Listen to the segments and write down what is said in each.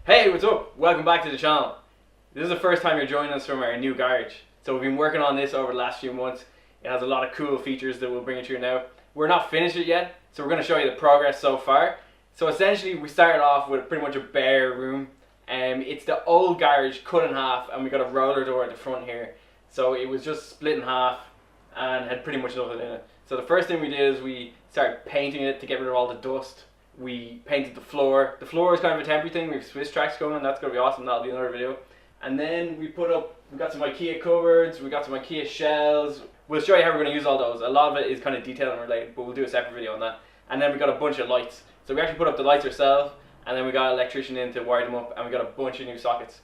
Hey, what's up? Welcome back to the channel. This is the first time you're joining us from our new garage. So we've been working on this over the last few months. It has a lot of cool features that we'll bring you through now. We're not finished it yet, so we're going to show you the progress so far. So essentially we started off with pretty much a bare room. It's the old garage cut in half, and we got a roller door at the front here. So it was just split in half and had pretty much nothing in it. So the first thing we did is we started painting it to get rid of all the dust. We painted the floor. The floor is kind of a temporary thing. We have Swiss tracks going, and that's going to be awesome. That'll be another video. And then we got some IKEA cupboards, we got some IKEA shelves. We'll show you how we're going to use all those. A lot of it is kind of detail and related, but we'll do a separate video on that. And then we got a bunch of lights. So we actually put up the lights ourselves, and then we got an electrician in to wire them up, and we got a bunch of new sockets.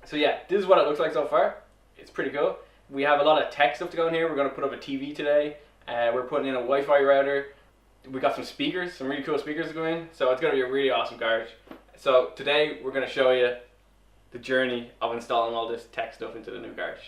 So yeah, this is what it looks like so far. It's pretty cool. We have a lot of tech stuff to go in here. We're going to put up a TV today. We're putting in a Wi-Fi router. We got some speakers, some really cool speakers to go in. So it's going to be a really awesome garage. So today we're going to show you the journey of installing all this tech stuff into the new garage.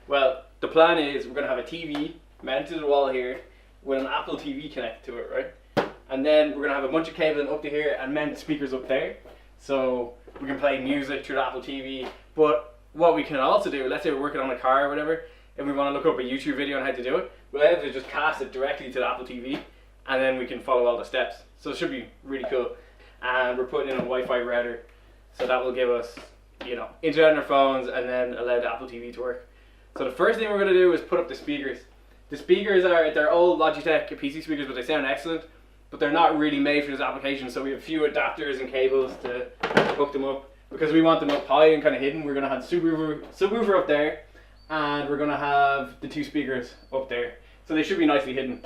Well, the plan is we're going to have a TV mounted to the wall here with an Apple TV connected to it, right? And then we're going to have a bunch of cabling up to here and mount speakers up there. So we can play music through the Apple TV. But what we can also do, let's say we're working on a car or whatever, and we want to look up a YouTube video on how to do it, we'll have to just cast it directly to the Apple TV, and then we can follow all the steps. So it should be really cool. And we're putting in a Wi-Fi router, so that will give us, internet on our phones, and then allow the Apple TV to work. So the first thing we're going to do is put up the speakers. The speakers they're old Logitech PC speakers, but they sound excellent, but they're not really made for this application, so we have a few adapters and cables to hook them up. Because we want them up high and kind of hidden, we're going to have subwoofer up there, and we're going to have the two speakers up there. So they should be nicely hidden.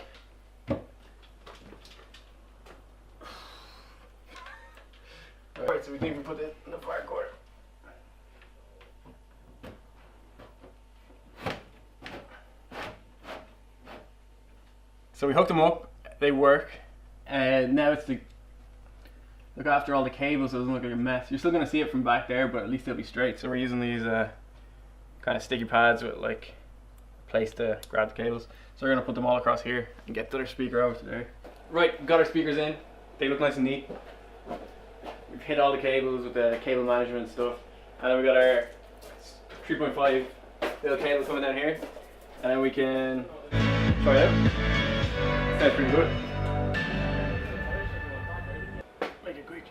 Alright, so we think we put it in the fire cord. So we hooked them up, they work, and now it's to look after all the cables so it doesn't look like a mess. You're still going to see it from back there, but at least they'll be straight. So we're using these kind of sticky pads with like a place to grab the cables. So we're going to put them all across here and get the other speaker over to there. Right, got our speakers in. They look nice and neat. We've hit all the cables with the cable management stuff. And then we got our 3.5 little cable coming down here. And then we can try it out. Sounds pretty good. Make it quick.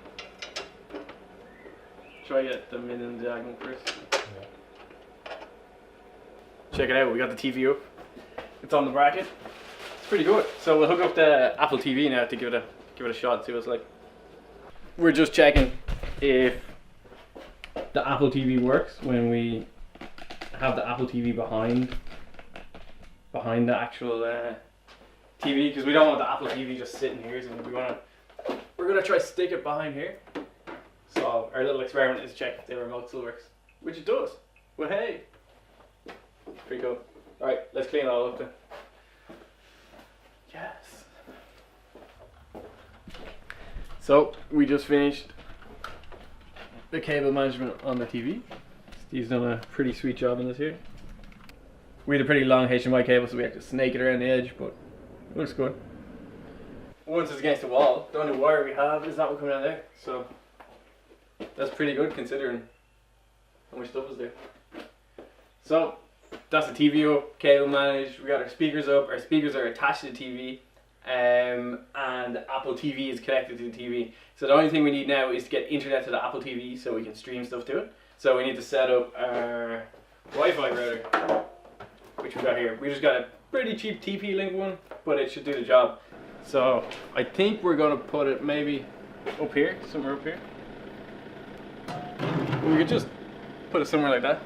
Try get them in the diagonal first. Yeah. check it out. We got the TV up. It's on the bracket. It's pretty good. So we'll hook up the Apple TV now to give it a shot and see what it's like. We're just checking if the Apple TV works when we have the Apple TV behind the actual TV, because we don't want the Apple TV just sitting here. So we're gonna try stick it behind here. So our little experiment is to check if the remote still works, which it does. Well, hey, pretty cool. All right, let's clean it all up then. Yes. So we just finished the cable management on the TV. Steve's done a pretty sweet job in this here. We had a pretty long HDMI cable, so we had to snake it around the edge, but it looks good. Once it's against the wall, the only wire we have is that one coming out there. So that's pretty good considering how much stuff is there. So that's the TV up, cable managed. We got our speakers up. Our speakers are attached to the TV, and the Apple TV is connected to the TV. So the only thing we need now is to get internet to the Apple TV so we can stream stuff to it. So we need to set up our Wi-Fi router, which we got here. We just got a pretty cheap TP-Link one, but it should do the job. So I think we're gonna put it maybe up here, somewhere up here. We could just put it somewhere like that.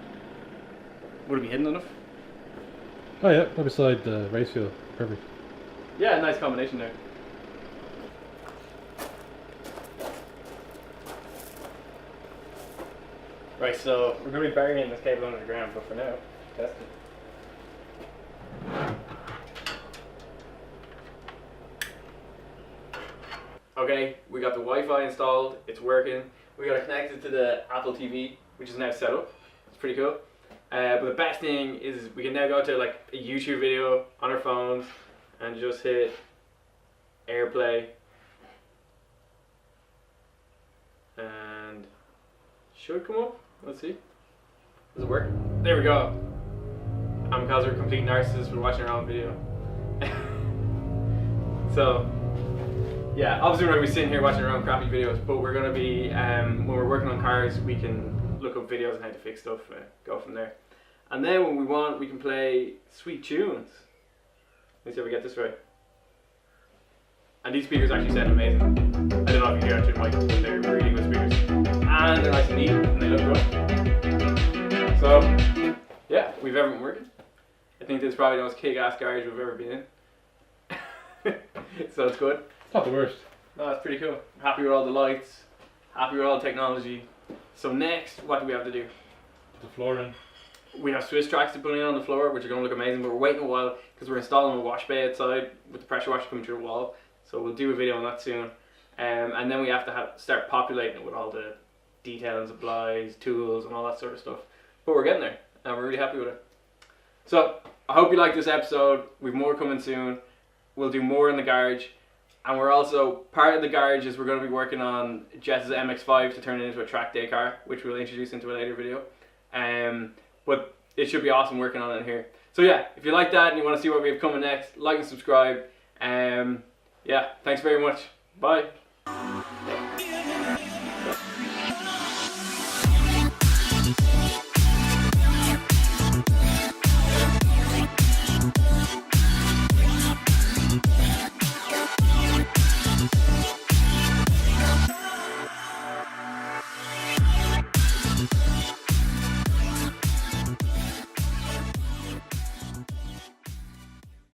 Would it be hidden enough? Oh yeah, right beside the race field. Perfect. Yeah, nice combination there. Right, so we're going to be burying this cable under the ground, but for now, test it. Okay, we got the Wi-Fi installed, it's working. We got it connected to the Apple TV, which is now set up. It's pretty cool. But the best thing is we can now go to like a YouTube video on our phones and just hit AirPlay. And should come up. Let's see. Does it work? There we go. And because we're complete narcissists, we're watching our own video. So, yeah, obviously we're going to be sitting here watching our own crappy videos, but we're going to be, when we're working on cars, we can look up videos on how to fix stuff and go from there. And then when we want, we can play sweet tunes. Let's see if we get this right. And these speakers actually sound amazing. I don't know if you hear it through the mic, they're really good speakers. And they're nice and neat, and they look good. So, yeah, we've everything working. I think this is probably the most kick-ass garage we've ever been in. So it's good. It's not the worst. No, it's pretty cool. I'm happy with all the lights, happy with all the technology. So next, what do we have to do? Put the floor in. We have Swiss tracks to put in on the floor, which are going to look amazing, but we're waiting a while because we're installing a wash bay outside with the pressure washer coming through the wall. So we'll do a video on that soon. And then we have to start populating it with all the detail and supplies, tools and all that sort of stuff. But we're getting there and we're really happy with it. So I hope you liked this episode. We've more coming soon. We'll do more in the garage. And we're also, part of the garage is we're going to be working on Jess's MX-5 to turn it into a track day car, which we'll introduce into a later video. But it should be awesome working on it here. So yeah, if you like that and you want to see what we have coming next, like and subscribe. Yeah, thanks very much. Bye.